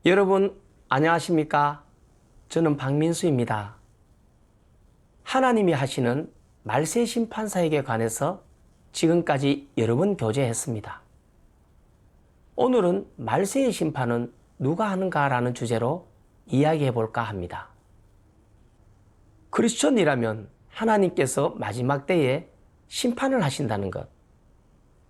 여러분 안녕하십니까? 저는 박민수입니다. 하나님이 하시는 말세 심판사에게 관해서 지금까지 여러 번 교제했습니다. 오늘은 말세의 심판은 누가 하는가라는 주제로 이야기해 볼까 합니다. 크리스천이라면 하나님께서 마지막 때에 심판을 하신다는 것,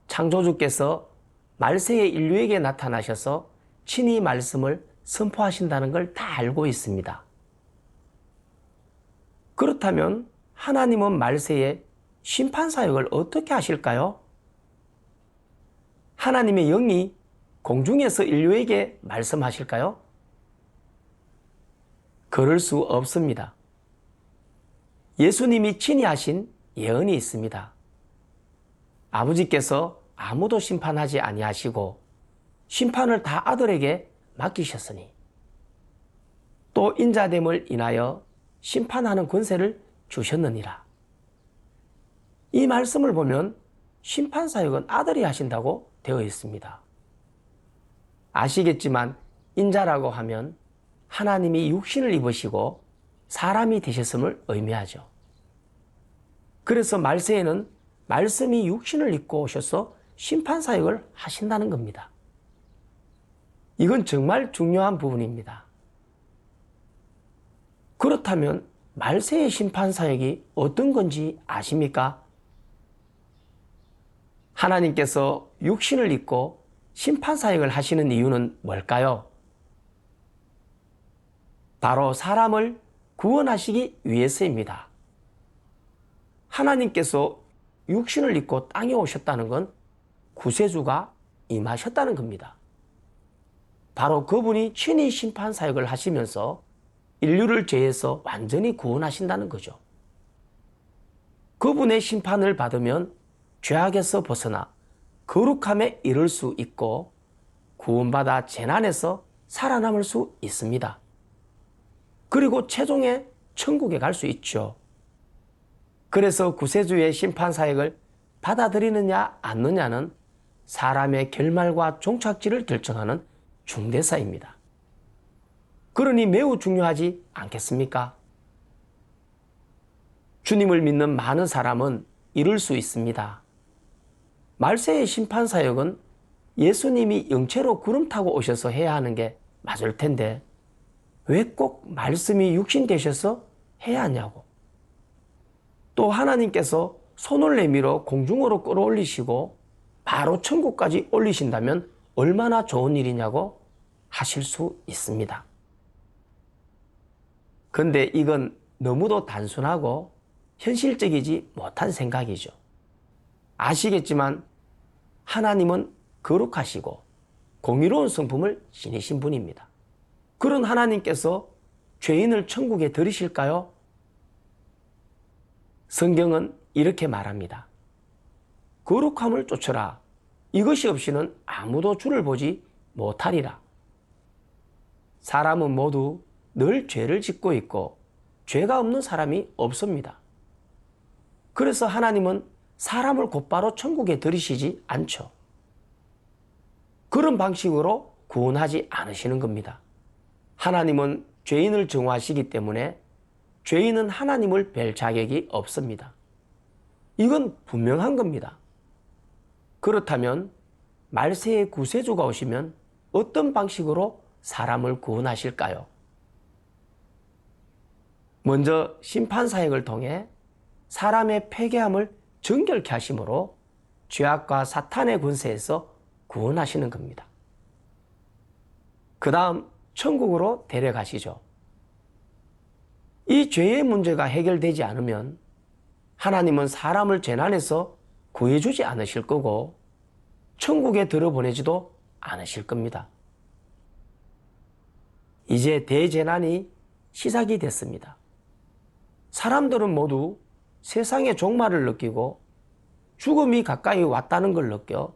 창조주께서 말세의 인류에게 나타나셔서 친히 말씀을 선포하신다는 걸 다 알고 있습니다. 그렇다면 하나님은 말세에 심판사역을 어떻게 하실까요? 하나님의 영이 공중에서 인류에게 말씀하실까요? 그럴 수 없습니다. 예수님이 친히 하신 예언이 있습니다. 아버지께서 아무도 심판하지 아니하시고 심판을 다 아들에게 맡기셨으니 또 인자됨을 인하여 심판하는 권세를 주셨느니라. 이 말씀을 보면 심판사역은 아들이 하신다고 되어 있습니다. 아시겠지만 인자라고 하면 하나님이 육신을 입으시고 사람이 되셨음을 의미하죠. 그래서 말세에는 말씀이 육신을 입고 오셔서 심판사역을 하신다는 겁니다. 이건 정말 중요한 부분입니다. 그렇다면 말세의 심판사역이 어떤 건지 아십니까? 하나님께서 육신을 입고 심판사역을 하시는 이유는 뭘까요? 바로 사람을 구원하시기 위해서입니다. 하나님께서 육신을 입고 땅에 오셨다는 건 구세주가 임하셨다는 겁니다. 바로 그분이 친히 심판사역을 하시면서 인류를 죄에서 완전히 구원하신다는 거죠. 그분의 심판을 받으면 죄악에서 벗어나 거룩함에 이를 수 있고 구원받아 재난에서 살아남을 수 있습니다. 그리고 최종에 천국에 갈 수 있죠. 그래서 구세주의 심판사역을 받아들이느냐 않느냐는 사람의 결말과 종착지를 결정하는 중대사입니다. 그러니 매우 중요하지 않겠습니까? 주님을 믿는 많은 사람은 이룰 수 있습니다. 말세의 심판사역은 예수님이 영체로 구름 타고 오셔서 해야 하는 게 맞을 텐데 왜 꼭 말씀이 육신 되셔서 해야 하냐고. 또 하나님께서 손을 내밀어 공중으로 끌어올리시고 바로 천국까지 올리신다면 얼마나 좋은 일이냐고 하실 수 있습니다. 근데 이건 너무도 단순하고 현실적이지 못한 생각이죠. 아시겠지만 하나님은 거룩하시고 공의로운 성품을 지니신 분입니다. 그런 하나님께서 죄인을 천국에 들이실까요? 성경은 이렇게 말합니다. 거룩함을 쫓으라. 이것이 없이는 아무도 주를 보지 못하리라. 사람은 모두 늘 죄를 짓고 있고 죄가 없는 사람이 없습니다. 그래서 하나님은 사람을 곧바로 천국에 들이시지 않죠. 그런 방식으로 구원하지 않으시는 겁니다. 하나님은 죄인을 정화하시기 때문에 죄인은 하나님을 뵐 자격이 없습니다. 이건 분명한 겁니다. 그렇다면 말세의 구세주가 오시면 어떤 방식으로 사람을 구원하실까요? 먼저 심판사역을 통해 사람의 패괴함을 정결케 하심으로 죄악과 사탄의 권세에서 구원하시는 겁니다. 그 다음 천국으로 데려가시죠. 이 죄의 문제가 해결되지 않으면 하나님은 사람을 재난에서 구해주지 않으실 거고 천국에 들어보내지도 않으실 겁니다. 이제 대재난이 시작이 됐습니다. 사람들은 모두 세상의 종말을 느끼고 죽음이 가까이 왔다는 걸 느껴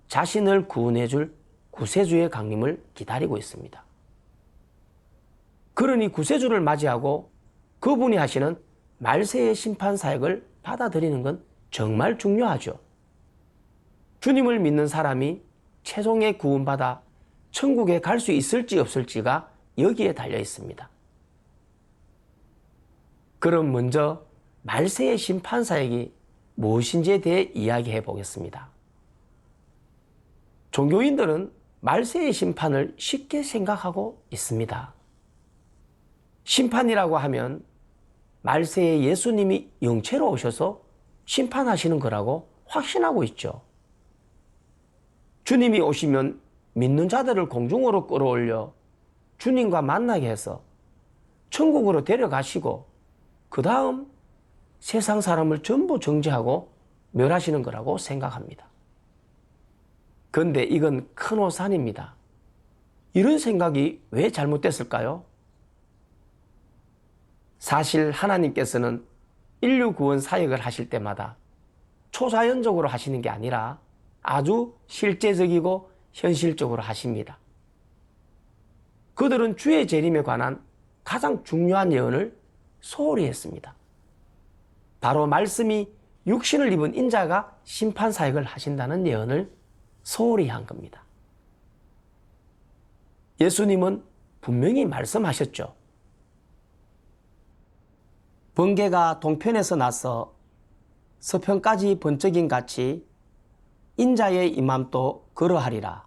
자신을 구원해줄 구세주의 강림을 기다리고 있습니다. 그러니 구세주를 맞이하고 그분이 하시는 말세의 심판 사역을 받아들이는 건 정말 중요하죠. 주님을 믿는 사람이 최종의 구원받아 천국에 갈 수 있을지 없을지가 여기에 달려 있습니다. 그럼 먼저 말세의 심판사역이 무엇인지에 대해 이야기해 보겠습니다. 종교인들은 말세의 심판을 쉽게 생각하고 있습니다. 심판이라고 하면 말세에 예수님이 영체로 오셔서 심판하시는 거라고 확신하고 있죠. 주님이 오시면 믿는 자들을 공중으로 끌어올려 주님과 만나게 해서 천국으로 데려가시고 그 다음 세상 사람을 전부 정죄하고 멸하시는 거라고 생각합니다. 그런데 이건 큰 오산입니다. 이런 생각이 왜 잘못됐을까요? 사실 하나님께서는 인류 구원 사역을 하실 때마다 초자연적으로 하시는 게 아니라 아주 실제적이고 현실적으로 하십니다. 그들은 주의 재림에 관한 가장 중요한 예언을 소홀히 했습니다. 바로 말씀이 육신을 입은 인자가 심판사역을 하신다는 예언을 소홀히 한 겁니다. 예수님은 분명히 말씀하셨죠. 번개가 동편에서 나서 서편까지 번쩍임 같이 인자의 임함도 그러하리라.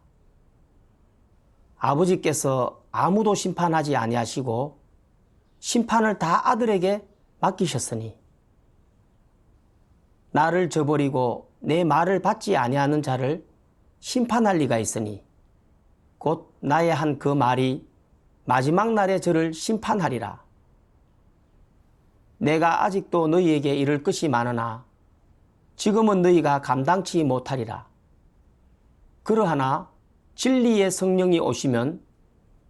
아버지께서 아무도 심판하지 아니하시고 심판을 다 아들에게 맡기셨으니 나를 저버리고 내 말을 받지 아니하는 자를 심판할 리가 있으니 곧 나의 한 그 말이 마지막 날에 저를 심판하리라. 내가 아직도 너희에게 이를 것이 많으나 지금은 너희가 감당치 못하리라. 그러하나 진리의 성령이 오시면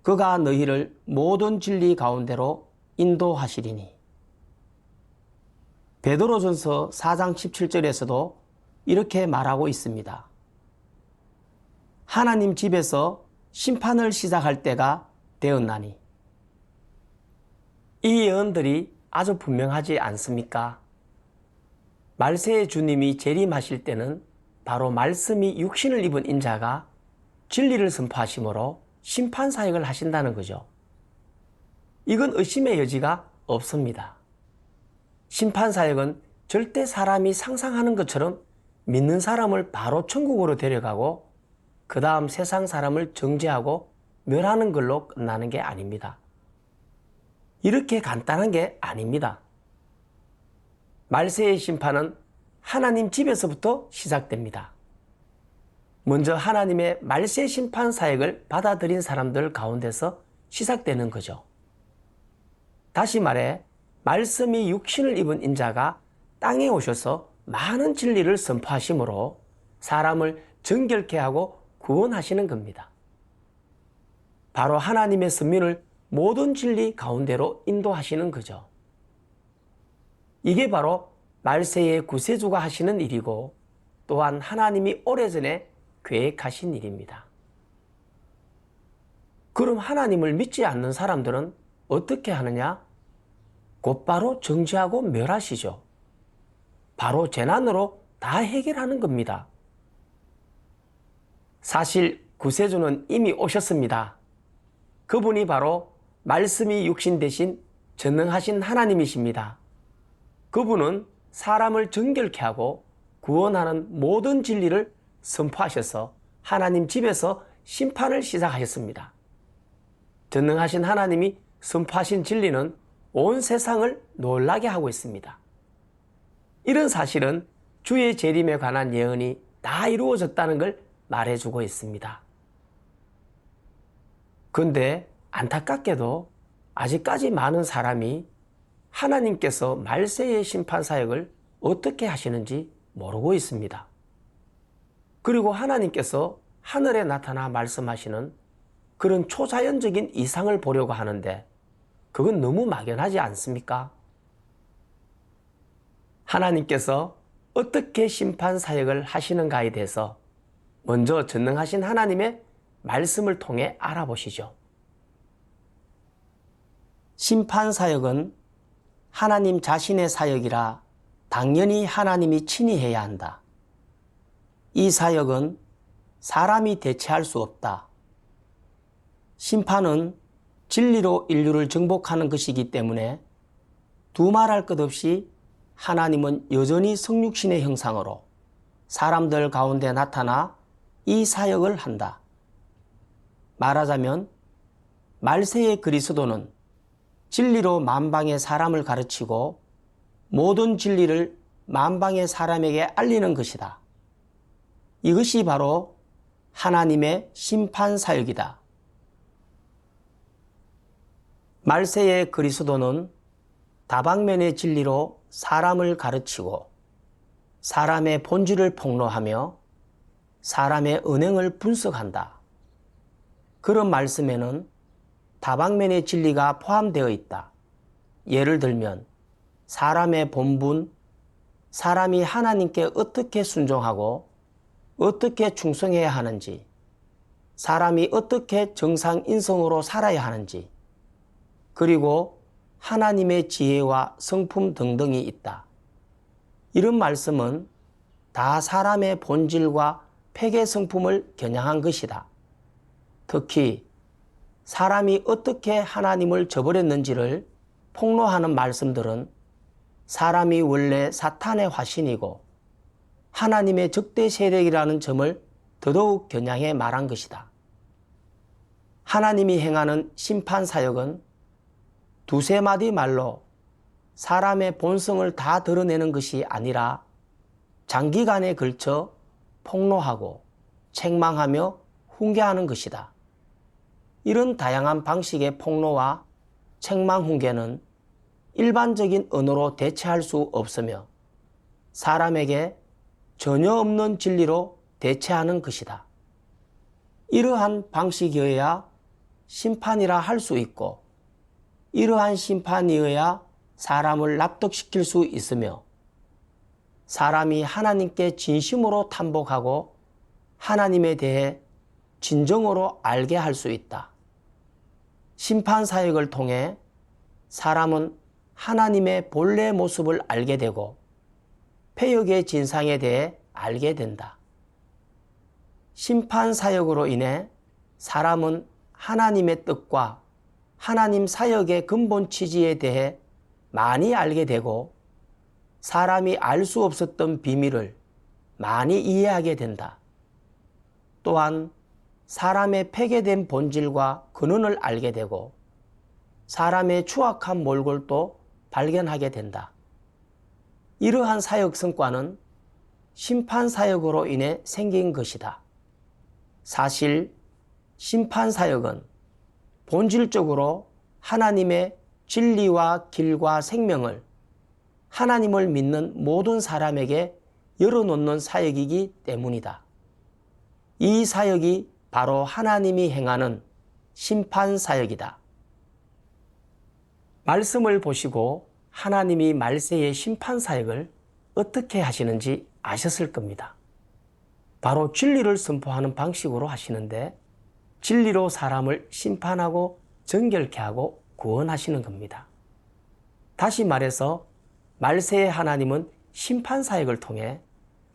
그가 너희를 모든 진리 가운데로 인도하시리니. 베드로전서 4장 17절에서도 이렇게 말하고 있습니다. 하나님 집에서 심판을 시작할 때가 되었나니. 이 예언들이 아주 분명하지 않습니까? 말세의 주님이 재림하실 때는 바로 말씀이 육신을 입은 인자가 진리를 선포하심으로 심판사역을 하신다는 거죠. 이건 의심의 여지가 없습니다. 심판사역은 절대 사람이 상상하는 것처럼 믿는 사람을 바로 천국으로 데려가고 그 다음 세상 사람을 정죄하고 멸하는 걸로 끝나는 게 아닙니다. 이렇게 간단한 게 아닙니다. 말세의 심판은 하나님 집에서부터 시작됩니다. 먼저 하나님의 말세 심판 사역을 받아들인 사람들 가운데서 시작되는 거죠. 다시 말해 말씀이 육신을 입은 인자가 땅에 오셔서 많은 진리를 선포하심으로 사람을 정결케 하고 구원하시는 겁니다. 바로 하나님의 선민을 모든 진리 가운데로 인도하시는 거죠. 이게 바로 말세의 구세주가 하시는 일이고 또한 하나님이 오래전에 계획하신 일입니다. 그럼 하나님을 믿지 않는 사람들은 어떻게 하느냐? 곧바로 정죄하고 멸하시죠. 바로 재난으로 다 해결하는 겁니다. 사실 구세주는 이미 오셨습니다. 그분이 바로 말씀이 육신 되신 전능하신 하나님이십니다. 그분은 사람을 정결케 하고 구원하는 모든 진리를 선포하셔서 하나님 집에서 심판을 시작하셨습니다. 전능하신 하나님이 선포하신 진리는 온 세상을 놀라게 하고 있습니다. 이런 사실은 주의 재림에 관한 예언이 다 이루어졌다는 걸 말해주고 있습니다. 그런데 안타깝게도 아직까지 많은 사람이 하나님께서 말세의 심판사역을 어떻게 하시는지 모르고 있습니다. 그리고 하나님께서 하늘에 나타나 말씀하시는 그런 초자연적인 이상을 보려고 하는데 그건 너무 막연하지 않습니까? 하나님께서 어떻게 심판사역을 하시는가에 대해서 먼저 전능하신 하나님의 말씀을 통해 알아보시죠. 심판사역은 하나님 자신의 사역이라 당연히 하나님이 친히 해야 한다. 이 사역은 사람이 대체할 수 없다. 심판은 진리로 인류를 정복하는 것이기 때문에 두말할 것 없이 하나님은 여전히 성육신의 형상으로 사람들 가운데 나타나 이 사역을 한다. 말하자면 말세의 그리스도는 진리로 만방의 사람을 가르치고 모든 진리를 만방의 사람에게 알리는 것이다. 이것이 바로 하나님의 심판 사역이다. 말세의 그리스도는 다방면의 진리로 사람을 가르치고 사람의 본질을 폭로하며 사람의 언행을 분석한다. 그런 말씀에는 다방면의 진리가 포함되어 있다. 예를 들면 사람의 본분, 사람이 하나님께 어떻게 순종하고 어떻게 충성해야 하는지, 사람이 어떻게 정상 인성으로 살아야 하는지, 그리고 하나님의 지혜와 성품 등등이 있다. 이런 말씀은 다 사람의 본질과 폐괴 성품을 겨냥한 것이다. 특히 사람이 어떻게 하나님을 저버렸는지를 폭로하는 말씀들은 사람이 원래 사탄의 화신이고 하나님의 적대 세력이라는 점을 더더욱 겨냥해 말한 것이다. 하나님이 행하는 심판 사역은 두세 마디 말로 사람의 본성을 다 드러내는 것이 아니라 장기간에 걸쳐 폭로하고 책망하며 훈계하는 것이다. 이런 다양한 방식의 폭로와 책망 훈계는 일반적인 언어로 대체할 수 없으며 사람에게 전혀 없는 진리로 대체하는 것이다. 이러한 방식이어야 심판이라 할 수 있고 이러한 심판이어야 사람을 납득시킬 수 있으며 사람이 하나님께 진심으로 탐복하고 하나님에 대해 진정으로 알게 할 수 있다. 심판 사역을 통해 사람은 하나님의 본래 모습을 알게 되고 패역의 진상에 대해 알게 된다. 심판 사역으로 인해 사람은 하나님의 뜻과 하나님 사역의 근본 취지에 대해 많이 알게 되고 사람이 알 수 없었던 비밀을 많이 이해하게 된다. 또한 사람의 폐괴된 본질과 근원을 알게 되고 사람의 추악한 몰골도 발견하게 된다. 이러한 사역 성과는 심판 사역으로 인해 생긴 것이다. 사실 심판 사역은 본질적으로 하나님의 진리와 길과 생명을 하나님을 믿는 모든 사람에게 열어놓는 사역이기 때문이다. 이 사역이 바로 하나님이 행하는 심판 사역이다. 말씀을 보시고 하나님이 말세의 심판 사역을 어떻게 하시는지 아셨을 겁니다. 바로 진리를 선포하는 방식으로 하시는데 진리로 사람을 심판하고 정결케 하고 구원하시는 겁니다. 다시 말해서 말세의 하나님은 심판 사역을 통해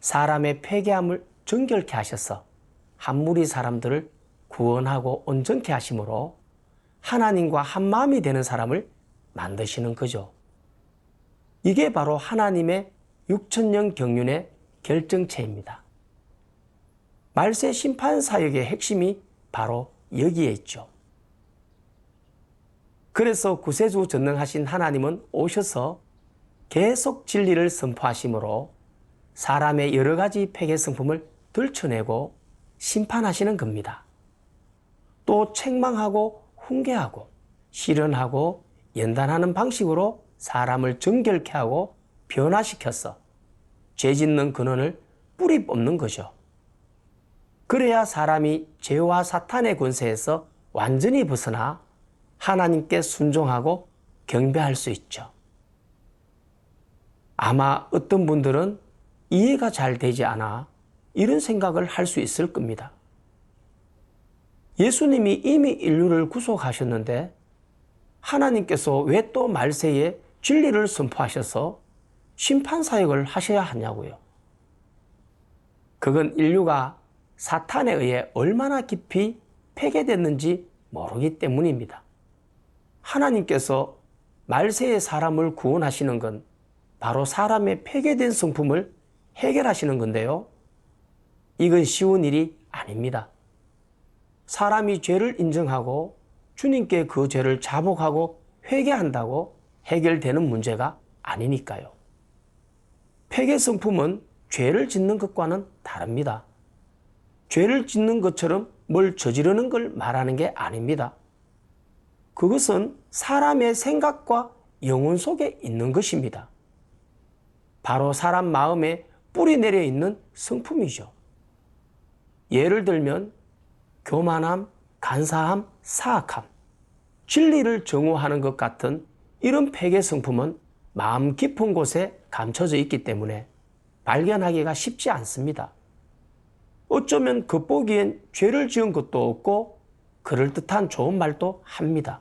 사람의 폐괴함을 정결케 하셔서 한 무리 사람들을 구원하고 온전케 하심으로 하나님과 한 마음이 되는 사람을 만드시는 거죠. 이게 바로 하나님의 6천년 경륜의 결정체입니다. 말세 심판 사역의 핵심이 바로 여기에 있죠. 그래서 구세주 전능하신 하나님은 오셔서 계속 진리를 선포하심으로 사람의 여러 가지 폐괴 성품을 들춰내고 심판하시는 겁니다. 또 책망하고 훈계하고 실현하고 연단하는 방식으로 사람을 정결케 하고 변화시켜서 죄 짓는 근원을 뿌리 뽑는 거죠. 그래야 사람이 죄와 사탄의 권세에서 완전히 벗어나 하나님께 순종하고 경배할 수 있죠. 아마 어떤 분들은 이해가 잘 되지 않아 이런 생각을 할 수 있을 겁니다. 예수님이 이미 인류를 구속하셨는데 하나님께서 왜 또 말세에 진리를 선포하셔서 심판 사역을 하셔야 하냐고요. 그건 인류가 사탄에 의해 얼마나 깊이 폐괴됐는지 모르기 때문입니다. 하나님께서 말세의 사람을 구원하시는 건 바로 사람의 폐괴된 성품을 해결하시는 건데요. 이건 쉬운 일이 아닙니다. 사람이 죄를 인정하고 주님께 그 죄를 자복하고 회개한다고 해결되는 문제가 아니니까요. 폐괴 성품은 죄를 짓는 것과는 다릅니다. 죄를 짓는 것처럼 뭘 저지르는 걸 말하는 게 아닙니다. 그것은 사람의 생각과 영혼 속에 있는 것입니다. 바로 사람 마음에 뿌리 내려 있는 성품이죠. 예를 들면 교만함, 간사함, 사악함, 진리를 정오하는 것 같은 이런 폐괴 성품은 마음 깊은 곳에 감춰져 있기 때문에 발견하기가 쉽지 않습니다. 어쩌면 겉보기엔 죄를 지은 것도 없고 그럴듯한 좋은 말도 합니다.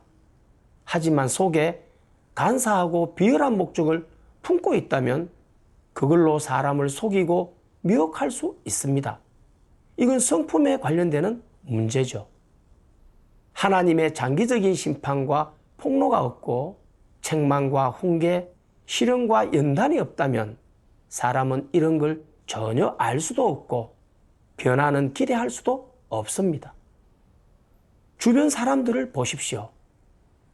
하지만 속에 간사하고 비열한 목적을 품고 있다면 그걸로 사람을 속이고 미혹할 수 있습니다. 이건 성품에 관련되는 문제죠. 하나님의 장기적인 심판과 폭로가 없고 책망과 훈계, 실현과 연단이 없다면 사람은 이런 걸 전혀 알 수도 없고 변화는 기대할 수도 없습니다. 주변 사람들을 보십시오.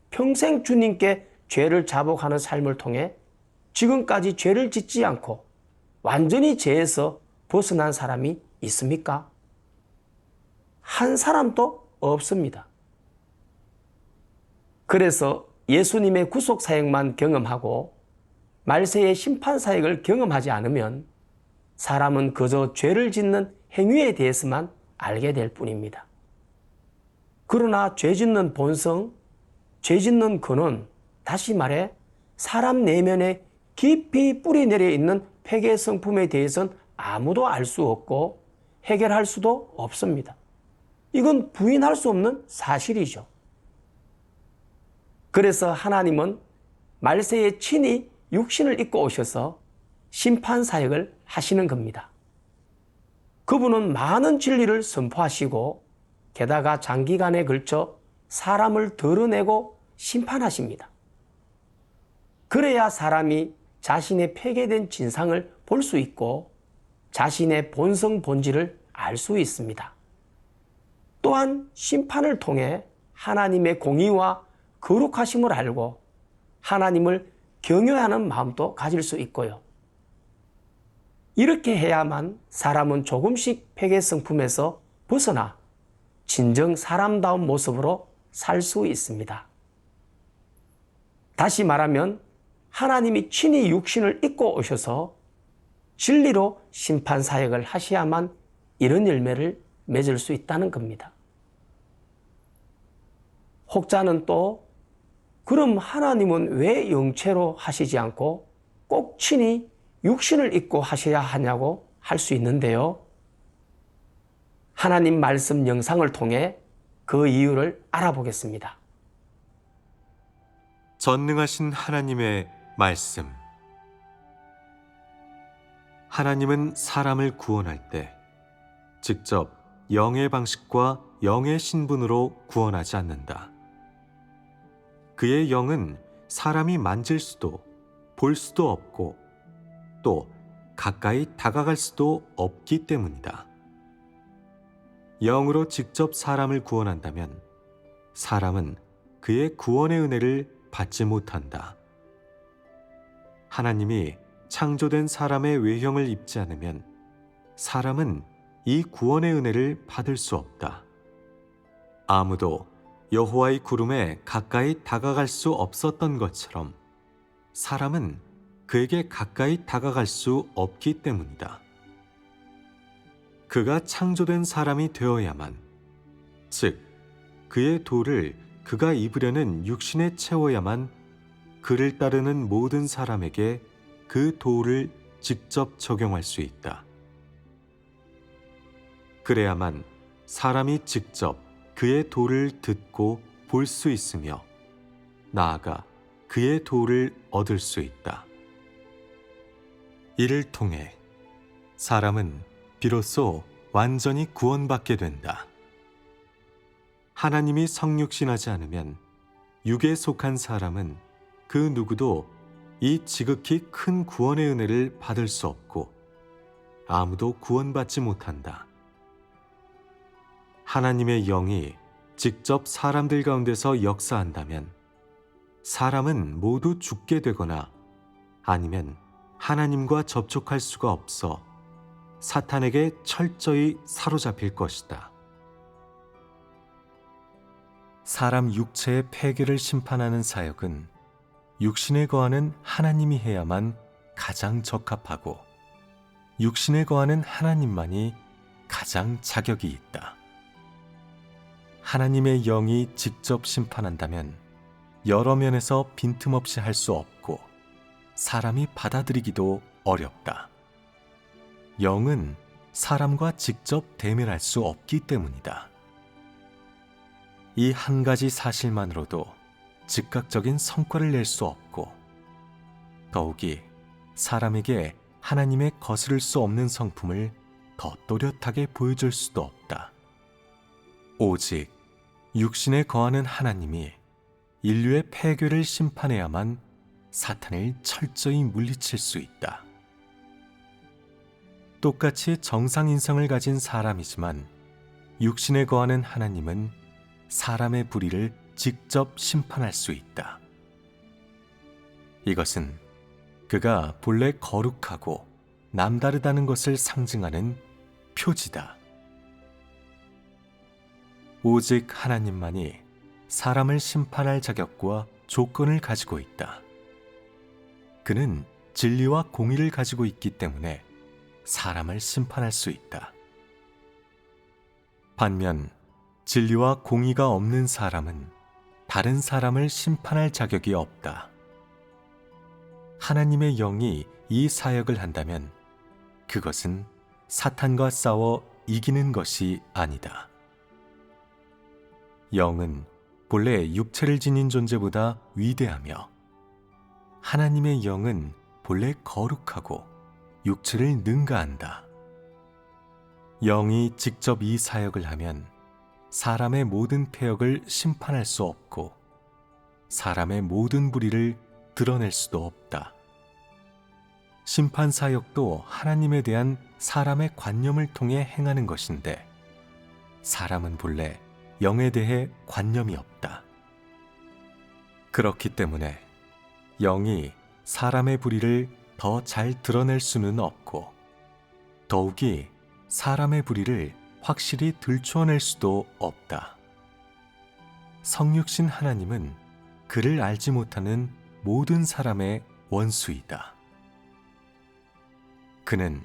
평생 주님께 죄를 자복하는 삶을 통해 지금까지 죄를 짓지 않고 완전히 죄에서 벗어난 사람이 있습니까? 한 사람도 없습니다. 그래서 예수님의 구속 사역만 경험하고 말세의 심판 사역을 경험하지 않으면 사람은 그저 죄를 짓는 행위에 대해서만 알게 될 뿐입니다. 그러나 죄 짓는 본성, 죄 짓는 근원, 다시 말해 사람 내면에 깊이 뿌리 내려 있는 폐괴 성품에 대해서는 아무도 알 수 없고 해결할 수도 없습니다. 이건 부인할 수 없는 사실이죠. 그래서 하나님은 말세에 친히 육신을 입고 오셔서 심판 사역을 하시는 겁니다. 그분은 많은 진리를 선포하시고 게다가 장기간에 걸쳐 사람을 드러내고 심판하십니다. 그래야 사람이 자신의 폐괴된 진상을 볼 수 있고 자신의 본성 본질을 알 수 있습니다. 또한 심판을 통해 하나님의 공의와 거룩하심을 알고 하나님을 경외하는 마음도 가질 수 있고요. 이렇게 해야만 사람은 조금씩 폐괴 성품에서 벗어나 진정 사람다운 모습으로 살 수 있습니다. 다시 말하면 하나님이 친히 육신을 입고 오셔서 진리로 심판 사역을 하셔야만 이런 열매를 맺을 수 있다는 겁니다. 혹자는 또 그럼 하나님은 왜 영체로 하시지 않고 꼭 친히 육신을 입고 하셔야 하냐고 할 수 있는데요. 하나님 말씀 영상을 통해 그 이유를 알아보겠습니다. 전능하신 하나님의 말씀. 하나님은 사람을 구원할 때 직접 영의 방식과 영의 신분으로 구원하지 않는다. 그의 영은 사람이 만질 수도 볼 수도 없고 또 가까이 다가갈 수도 없기 때문이다. 영으로 직접 사람을 구원한다면 사람은 그의 구원의 은혜를 받지 못한다. 하나님이 창조된 사람의 외형을 입지 않으면 사람은 이 구원의 은혜를 받을 수 없다. 아무도 여호와의 구름에 가까이 다가갈 수 없었던 것처럼 사람은 그에게 가까이 다가갈 수 없기 때문이다. 그가 창조된 사람이 되어야만, 즉 그의 도를 그가 입으려는 육신에 채워야만 그를 따르는 모든 사람에게 그 도를 직접 적용할 수 있다. 그래야만 사람이 직접 그의 도를 듣고 볼 수 있으며 나아가 그의 도를 얻을 수 있다. 이를 통해 사람은 비로소 완전히 구원받게 된다. 하나님이 성육신하지 않으면 육에 속한 사람은 그 누구도 이 지극히 큰 구원의 은혜를 받을 수 없고 아무도 구원받지 못한다. 하나님의 영이 직접 사람들 가운데서 역사한다면 사람은 모두 죽게 되거나 아니면 하나님과 접촉할 수가 없어 사탄에게 철저히 사로잡힐 것이다. 사람 육체의 폐괴를 심판하는 사역은 육신에 거하는 하나님이 해야만 가장 적합하고 육신에 거하는 하나님만이 가장 자격이 있다. 하나님의 영이 직접 심판한다면 여러 면에서 빈틈없이 할 수 없고 사람이 받아들이기도 어렵다. 영은 사람과 직접 대면할 수 없기 때문이다. 이 한 가지 사실만으로도 즉각적인 성과를 낼 수 없고 더욱이 사람에게 하나님의 거스를 수 없는 성품을 더 또렷하게 보여줄 수도 없다. 오직 육신에 거하는 하나님이 인류의 폐괴를 심판해야만 사탄을 철저히 물리칠 수 있다. 똑같이 정상 인성을 가진 사람이지만 육신에 거하는 하나님은 사람의 불의를 직접 심판할 수 있다. 이것은 그가 본래 거룩하고 남다르다는 것을 상징하는 표지다. 오직 하나님만이 사람을 심판할 자격과 조건을 가지고 있다. 그는 진리와 공의를 가지고 있기 때문에 사람을 심판할 수 있다. 반면 진리와 공의가 없는 사람은 다른 사람을 심판할 자격이 없다. 하나님의 영이 이 사역을 한다면 그것은 사탄과 싸워 이기는 것이 아니다. 영은 본래 육체를 지닌 존재보다 위대하며 하나님의 영은 본래 거룩하고 육체를 능가한다. 영이 직접 이 사역을 하면 사람의 모든 패역을 심판할 수 없고 사람의 모든 불의를 드러낼 수도 없다. 심판 사역도 하나님에 대한 사람의 관념을 통해 행하는 것인데 사람은 본래 영에 대해 관념이 없다. 그렇기 때문에 영이 사람의 불의를 더 잘 드러낼 수는 없고 더욱이 사람의 불의를 확실히 들추어낼 수도 없다. 성육신 하나님은 그를 알지 못하는 모든 사람의 원수이다. 그는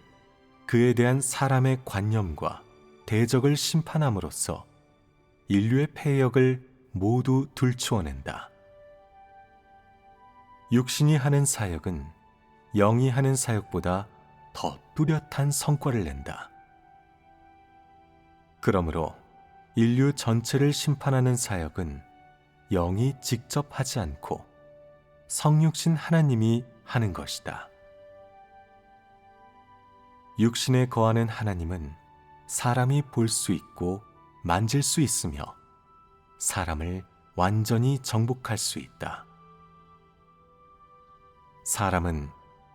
그에 대한 사람의 관념과 대적을 심판함으로써 인류의 폐역을 모두 들추어낸다. 육신이 하는 사역은 영이 하는 사역보다 더 뚜렷한 성과를 낸다. 그러므로 인류 전체를 심판하는 사역은 영이 직접 하지 않고 성육신 하나님이 하는 것이다. 육신에 거하는 하나님은 사람이 볼 수 있고 만질 수 있으며 사람을 완전히 정복할 수 있다. 사람은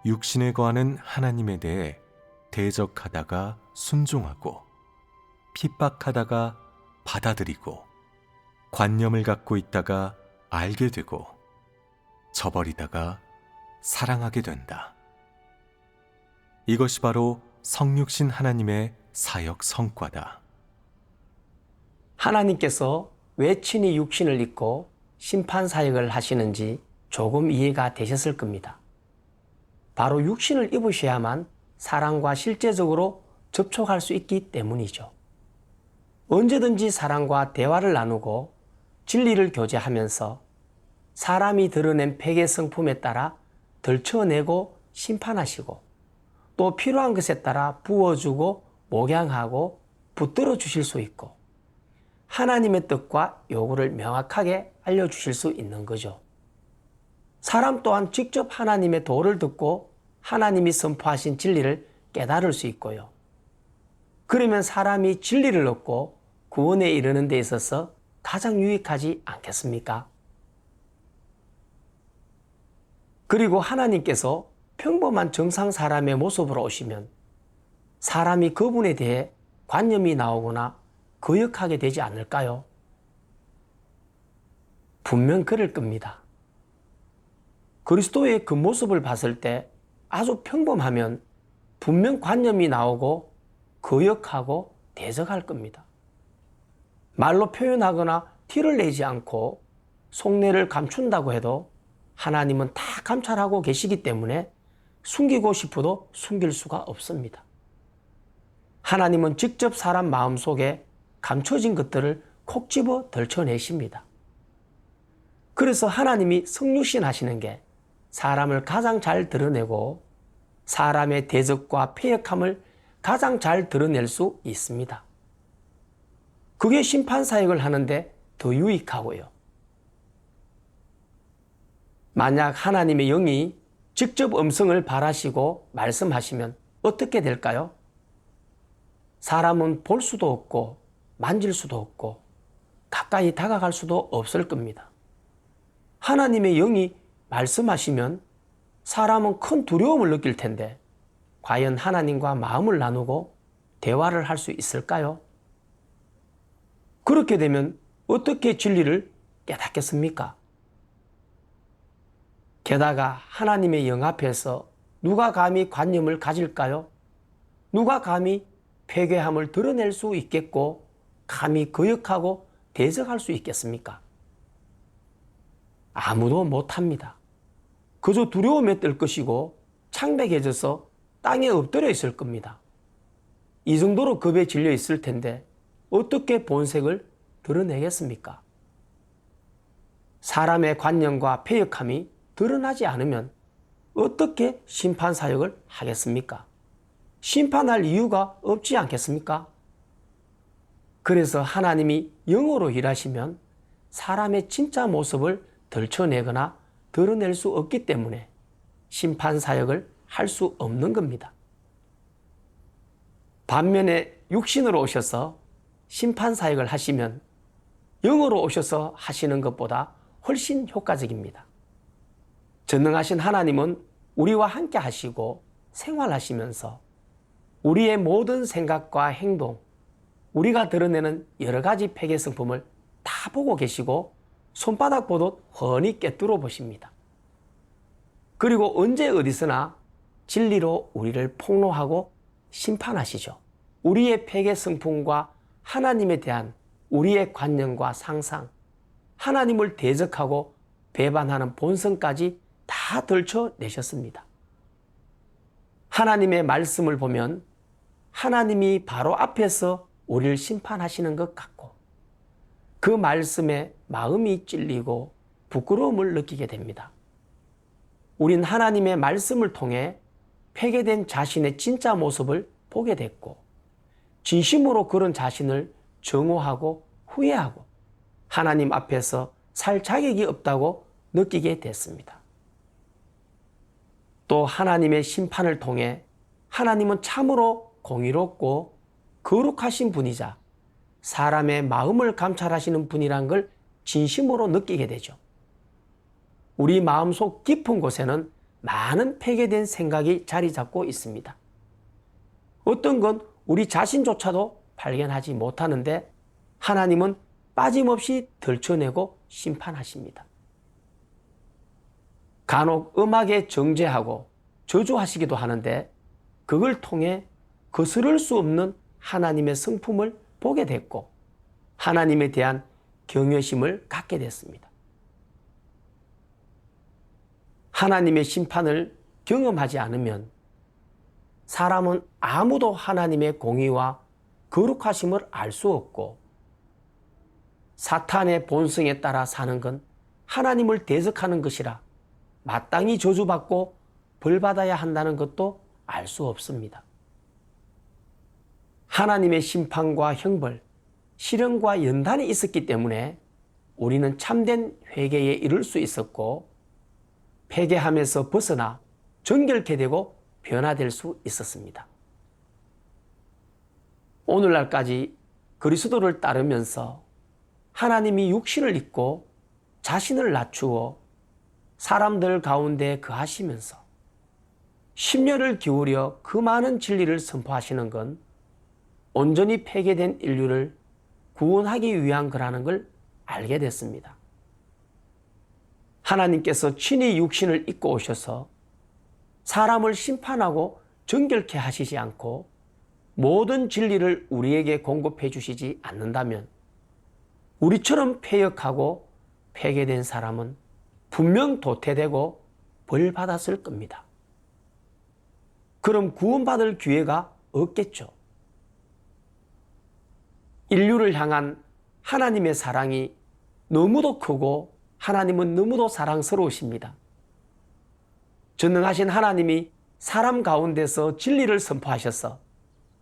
육신에 거하는 하나님에 대해 대적하다가 순종하고 핍박하다가 받아들이고 관념을 갖고 있다가 알게 되고 저버리다가 사랑하게 된다. 이것이 바로 성육신 하나님의 사역 성과다. 하나님께서 왜 친히 육신을 입고 심판 사역을 하시는지 조금 이해가 되셨을 겁니다. 바로 육신을 입으셔야만 사람과 실제적으로 접촉할 수 있기 때문이죠. 언제든지 사람과 대화를 나누고 진리를 교제하면서 사람이 드러낸 폐괴 성품에 따라 들춰내고 심판하시고 또 필요한 것에 따라 부어주고 목양하고 붙들어 주실 수 있고 하나님의 뜻과 요구를 명확하게 알려주실 수 있는 거죠. 사람 또한 직접 하나님의 도를 듣고 하나님이 선포하신 진리를 깨달을 수 있고요. 그러면 사람이 진리를 얻고 구원에 이르는 데 있어서 가장 유익하지 않겠습니까? 그리고 하나님께서 평범한 정상 사람의 모습으로 오시면 사람이 그분에 대해 관념이 나오거나 거역하게 되지 않을까요? 분명 그럴 겁니다. 그리스도의 그 모습을 봤을 때 아주 평범하면 분명 관념이 나오고 거역하고 대적할 겁니다. 말로 표현하거나 티를 내지 않고 속내를 감춘다고 해도 하나님은 다 감찰하고 계시기 때문에 숨기고 싶어도 숨길 수가 없습니다. 하나님은 직접 사람 마음속에 감춰진 것들을 콕 집어 덜쳐내십니다. 그래서 하나님이 성육신 하시는 게 사람을 가장 잘 드러내고 사람의 대적과 패역함을 가장 잘 드러낼 수 있습니다. 그게 심판사역을 하는데 더 유익하고요. 만약 하나님의 영이 직접 음성을 발하시고 말씀하시면 어떻게 될까요? 사람은 볼 수도 없고 만질 수도 없고 가까이 다가갈 수도 없을 겁니다. 하나님의 영이 말씀하시면 사람은 큰 두려움을 느낄 텐데 과연 하나님과 마음을 나누고 대화를 할 수 있을까요? 그렇게 되면 어떻게 진리를 깨닫겠습니까? 게다가 하나님의 영 앞에서 누가 감히 관념을 가질까요? 누가 감히 패괴함을 드러낼 수 있겠고 감히 거역하고 대적할 수 있겠습니까? 아무도 못합니다. 그저 두려움에 떨 것이고 창백해져서 땅에 엎드려 있을 겁니다. 이 정도로 겁에 질려 있을 텐데 어떻게 본색을 드러내겠습니까? 사람의 관념과 패역함이 드러나지 않으면 어떻게 심판사역을 하겠습니까? 심판할 이유가 없지 않겠습니까? 그래서 하나님이 영으로 일하시면 사람의 진짜 모습을 덜쳐내거나 드러낼 수 없기 때문에 심판사역을 할 수 없는 겁니다. 반면에 육신으로 오셔서 심판사역을 하시면 영으로 오셔서 하시는 것보다 훨씬 효과적입니다. 전능하신 하나님은 우리와 함께 하시고 생활하시면서 우리의 모든 생각과 행동, 우리가 드러내는 여러 가지 폐괴 성품을 다 보고 계시고 손바닥 보듯 훤히 꿰뚫어 보십니다. 그리고 언제 어디서나 진리로 우리를 폭로하고 심판하시죠. 우리의 폐괴 성품과 하나님에 대한 우리의 관념과 상상, 하나님을 대적하고 배반하는 본성까지 다 덜쳐내셨습니다. 하나님의 말씀을 보면 하나님이 바로 앞에서 우리를 심판하시는 것 같고 그 말씀에 마음이 찔리고 부끄러움을 느끼게 됩니다. 우린 하나님의 말씀을 통해 폐괴된 자신의 진짜 모습을 보게 됐고 진심으로 그런 자신을 정오하고 후회하고 하나님 앞에서 살 자격이 없다고 느끼게 됐습니다. 또 하나님의 심판을 통해 하나님은 참으로 공의롭고 거룩하신 분이자 사람의 마음을 감찰하시는 분이란 걸 진심으로 느끼게 되죠. 우리 마음속 깊은 곳에는 많은 폐괴된 생각이 자리 잡고 있습니다. 어떤 건 우리 자신조차도 발견하지 못하는데 하나님은 빠짐없이 덜쳐내고 심판하십니다. 간혹 음악에 정죄하고 저주하시기도 하는데 그걸 통해 거스를 수 없는 하나님의 성품을 보게 됐고 하나님에 대한 경외심을 갖게 됐습니다. 하나님의 심판을 경험하지 않으면 사람은 아무도 하나님의 공의와 거룩하심을 알 수 없고 사탄의 본성에 따라 사는 건 하나님을 대적하는 것이라 마땅히 저주받고 벌받아야 한다는 것도 알 수 없습니다. 하나님의 심판과 형벌, 실형과 연단이 있었기 때문에 우리는 참된 회개에 이를 수 있었고 회개함에서 벗어나 정결케 되고 변화될 수 있었습니다. 오늘날까지 그리스도를 따르면서 하나님이 육신을 입고 자신을 낮추어 사람들 가운데 거하시면서 심려를 기울여 그 많은 진리를 선포하시는 건 온전히 폐괴된 인류를 구원하기 위한 거라는 걸 알게 됐습니다. 하나님께서 친히 육신을 입고 오셔서 사람을 심판하고 정결케 하시지 않고 모든 진리를 우리에게 공급해 주시지 않는다면 우리처럼 패역하고 폐괴된 사람은 분명 도태되고 벌받았을 겁니다. 그럼 구원받을 기회가 없겠죠. 인류를 향한 하나님의 사랑이 너무도 크고 하나님은 너무도 사랑스러우십니다. 전능하신 하나님이 사람 가운데서 진리를 선포하셔서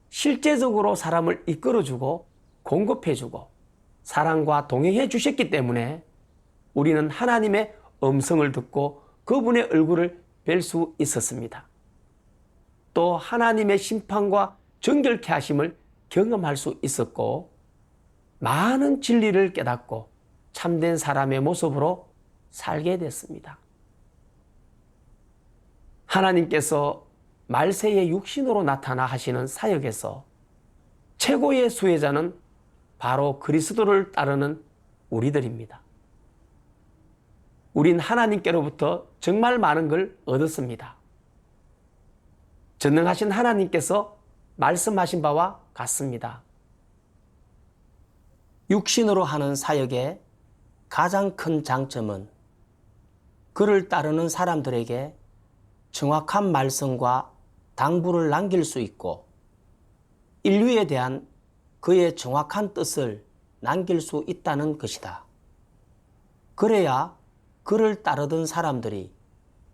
실제적으로 사람을 이끌어주고 공급해주고 사랑과 동행해 주셨기 때문에 우리는 하나님의 음성을 듣고 그분의 얼굴을 뵐 수 있었습니다. 또 하나님의 심판과 정결케 하심을 경험할 수 있었고 많은 진리를 깨닫고 참된 사람의 모습으로 살게 됐습니다. 하나님께서 말세의 육신으로 나타나 하시는 사역에서 최고의 수혜자는 바로 그리스도를 따르는 우리들입니다. 우린 하나님께로부터 정말 많은 걸 얻었습니다. 전능하신 하나님께서 말씀하신 바와 같습니다. 육신으로 하는 사역의 가장 큰 장점은 그를 따르는 사람들에게 정확한 말씀과 당부를 남길 수 있고 인류에 대한 그의 정확한 뜻을 남길 수 있다는 것이다. 그래야 그를 따르던 사람들이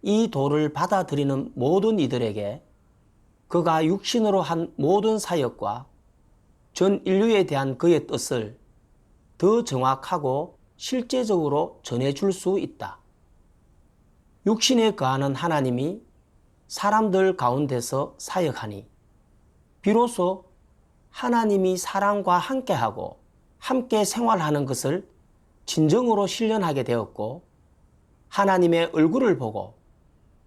이 도를 받아들이는 모든 이들에게 그가 육신으로 한 모든 사역과 전 인류에 대한 그의 뜻을 더 정확하고 실제적으로 전해줄 수 있다. 육신에 거하는 하나님이 사람들 가운데서 사역하니 비로소 하나님이 사람과 함께하고 함께 생활하는 것을 진정으로 실현하게 되었고 하나님의 얼굴을 보고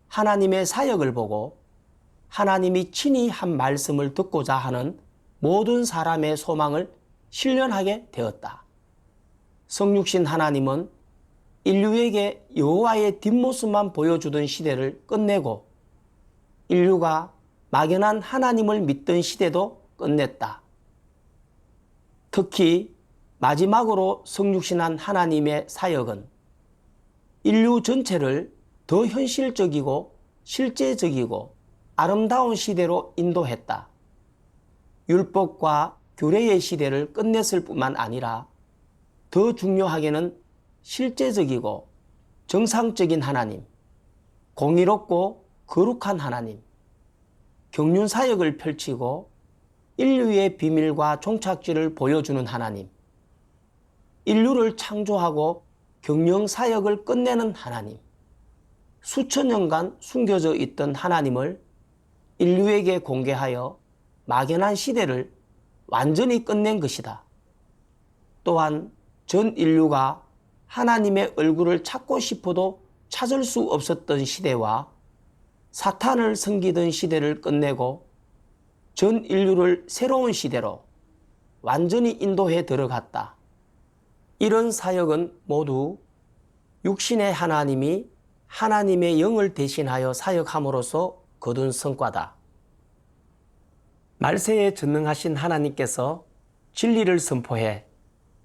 하나님의 사역을 보고 하나님이 친히 한 말씀을 듣고자 하는 모든 사람의 소망을 실현하게 되었다. 성육신 하나님은 인류에게 여호와의 뒷모습만 보여주던 시대를 끝내고 인류가 막연한 하나님을 믿던 시대도 끝냈다. 특히 마지막으로 성육신한 하나님의 사역은 인류 전체를 더 현실적이고 실제적이고 아름다운 시대로 인도했다. 율법과 규례의 시대를 끝냈을 뿐만 아니라 더 중요하게는 실제적이고 정상적인 하나님, 공의롭고 거룩한 하나님, 경륜 사역을 펼치고 인류의 비밀과 종착지를 보여주는 하나님, 인류를 창조하고 경영 사역을 끝내는 하나님, 수천 년간 숨겨져 있던 하나님을 인류에게 공개하여 막연한 시대를 완전히 끝낸 것이다. 또한 전 인류가 하나님의 얼굴을 찾고 싶어도 찾을 수 없었던 시대와 사탄을 섬기던 시대를 끝내고 전 인류를 새로운 시대로 완전히 인도해 들어갔다. 이런 사역은 모두 육신의 하나님이 하나님의 영을 대신하여 사역함으로써 거둔 성과다. 말세에 전능하신 하나님께서 진리를 선포해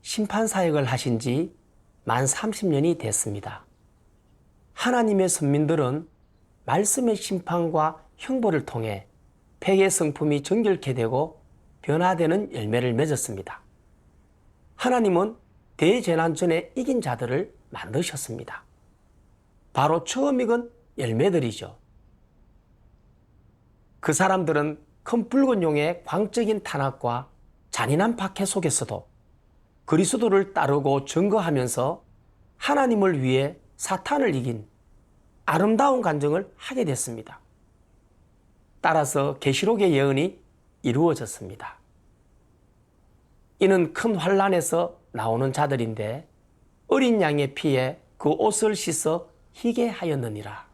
심판 사역을 하신 지 만 30년이 됐습니다. 하나님의 선민들은 말씀의 심판과 형벌을 통해 폐괴 성품이 정결케 되고 변화되는 열매를 맺었습니다. 하나님은 대재난 전에 이긴 자들을 만드셨습니다. 바로 처음 익은 열매들이죠. 그 사람들은 큰 붉은 용의 광적인 탄압과 잔인한 박해 속에서도 그리스도를 따르고 증거하면서 하나님을 위해 사탄을 이긴 아름다운 간증을 하게 됐습니다. 따라서 계시록의 예언이 이루어졌습니다. 이는 큰 환란에서 나오는 자들인데 어린 양의 피에 그 옷을 씻어 희게 하였느니라.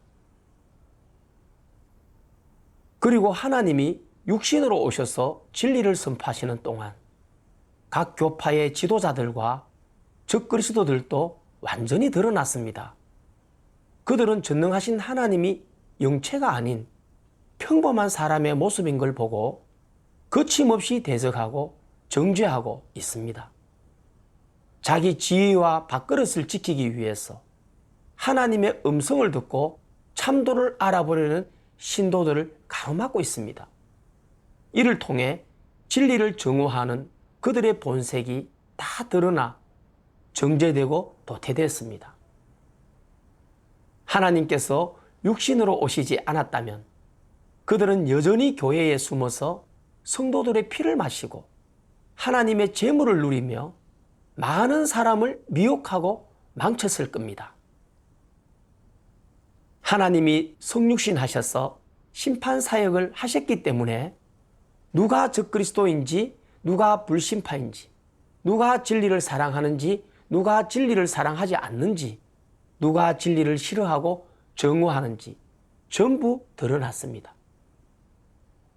그리고 하나님이 육신으로 오셔서 진리를 선포하시는 동안 각 교파의 지도자들과 적그리스도들도 완전히 드러났습니다. 그들은 전능하신 하나님이 영체가 아닌 평범한 사람의 모습인 걸 보고 거침없이 대적하고 정죄하고 있습니다. 자기 지위와 밥그릇을 지키기 위해서 하나님의 음성을 듣고 참도를 알아보려는 신도들을 가로막고 있습니다. 이를 통해 진리를 정오하는 그들의 본색이 다 드러나 정죄되고 도태되었습니다. 하나님께서 육신으로 오시지 않았다면 그들은 여전히 교회에 숨어서 성도들의 피를 마시고 하나님의 재물을 누리며 많은 사람을 미혹하고 망쳤을 겁니다. 하나님이 성육신 하셔서 심판 사역을 하셨기 때문에 누가 적그리스도인지 누가 불신파인지 누가 진리를 사랑하는지 누가 진리를 사랑하지 않는지 누가 진리를 싫어하고 정오하는지 전부 드러났습니다.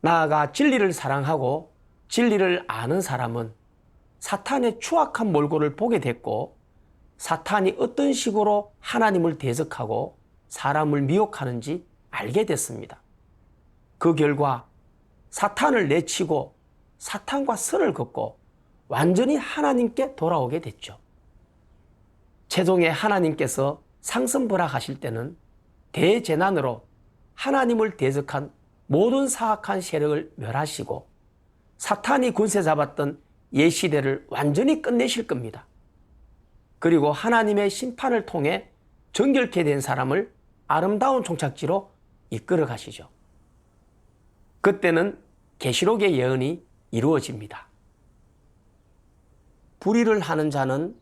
나아가 진리를 사랑하고 진리를 아는 사람은 사탄의 추악한 몰골을 보게 됐고 사탄이 어떤 식으로 하나님을 대적하고 사람을 미혹하는지 알게 됐습니다. 그 결과 사탄을 내치고 사탄과 선을 긋고 완전히 하나님께 돌아오게 됐죠. 최종에 하나님께서 상선벌악하실 때는 대재난으로 하나님을 대적한 모든 사악한 세력을 멸하시고 사탄이 군세 잡았던 옛시대를 완전히 끝내실 겁니다. 그리고 하나님의 심판을 통해 정결케 된 사람을 아름다운 종착지로 이끌어 가시죠. 그때는 계시록의 예언이 이루어집니다. 불의를 하는 자는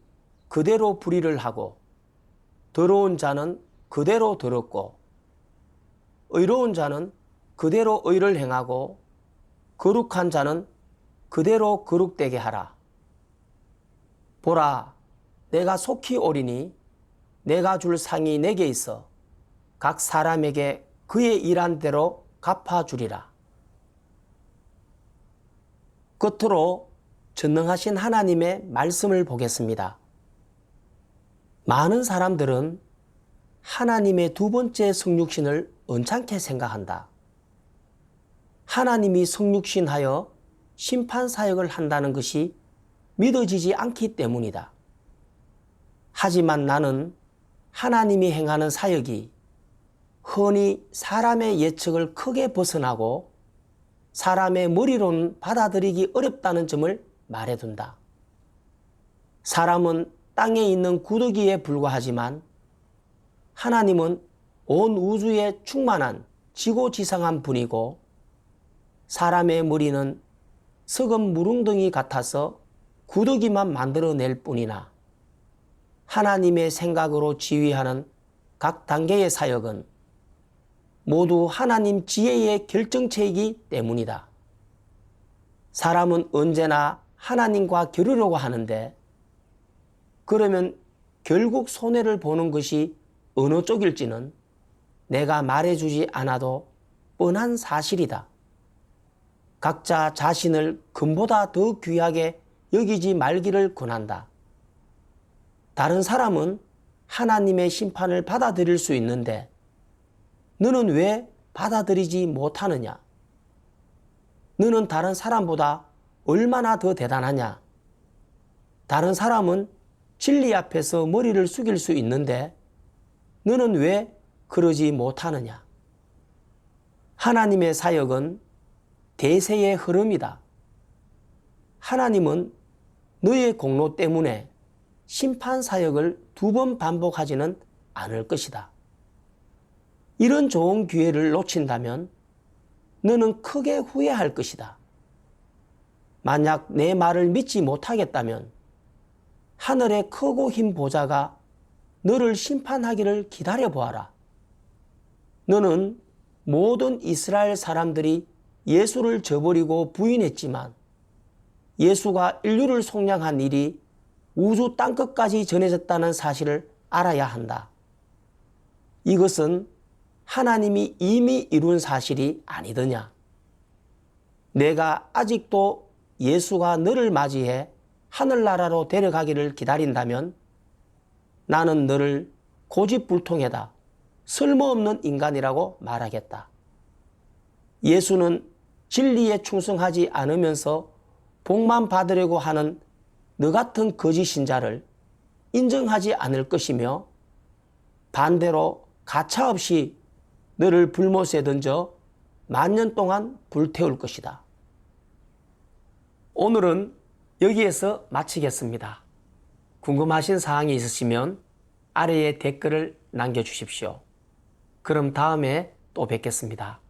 그대로 불의를 하고 더러운 자는 그대로 더럽고 의로운 자는 그대로 의를 행하고 거룩한 자는 그대로 거룩되게 하라. 보라, 내가 속히 오리니 내가 줄 상이 내게 있어 각 사람에게 그의 일한 대로 갚아주리라. 끝으로 전능하신 하나님의 말씀을 보겠습니다. 많은 사람들은 하나님의 두 번째 성육신을 언짢게 생각한다. 하나님이 성육신하여 심판사역을 한다는 것이 믿어지지 않기 때문이다. 하지만 나는 하나님이 행하는 사역이 흔히 사람의 예측을 크게 벗어나고 사람의 머리로는 받아들이기 어렵다는 점을 말해둔다. 사람은 땅에 있는 구더기에 불과하지만 하나님은 온 우주에 충만한 지고지상한 분이고 사람의 머리는 썩은 무릉덩이 같아서 구더기만 만들어낼 뿐이나 하나님의 생각으로 지휘하는 각 단계의 사역은 모두 하나님 지혜의 결정체이기 때문이다. 사람은 언제나 하나님과 겨루려고 하는데 그러면 결국 손해를 보는 것이 어느 쪽일지는 내가 말해주지 않아도 뻔한 사실이다. 각자 자신을 금보다 더 귀하게 여기지 말기를 권한다. 다른 사람은 하나님의 심판을 받아들일 수 있는데 너는 왜 받아들이지 못하느냐? 너는 다른 사람보다 얼마나 더 대단하냐? 다른 사람은 진리 앞에서 머리를 숙일 수 있는데 너는 왜 그러지 못하느냐? 하나님의 사역은 대세의 흐름이다. 하나님은 너의 공로 때문에 심판 사역을 두 번 반복하지는 않을 것이다. 이런 좋은 기회를 놓친다면 너는 크게 후회할 것이다. 만약 내 말을 믿지 못하겠다면 하늘의 크고 흰 보좌가 너를 심판하기를 기다려 보아라. 너는 모든 이스라엘 사람들이 예수를 저버리고 부인했지만 예수가 인류를 속량한 일이 우주 땅끝까지 전해졌다는 사실을 알아야 한다. 이것은 하나님이 이미 이룬 사실이 아니더냐. 내가 아직도 예수가 너를 맞이해 하늘나라로 데려가기를 기다린다면 나는 너를 고집불통에다 쓸모없는 인간이라고 말하겠다. 예수는 진리에 충성하지 않으면서 복만 받으려고 하는 너 같은 거짓 신자를 인정하지 않을 것이며 반대로 가차없이 너를 불못에 던져 만년 동안 불태울 것이다. 오늘은 여기에서 마치겠습니다. 궁금하신 사항이 있으시면 아래에 댓글을 남겨주십시오. 그럼 다음에 또 뵙겠습니다.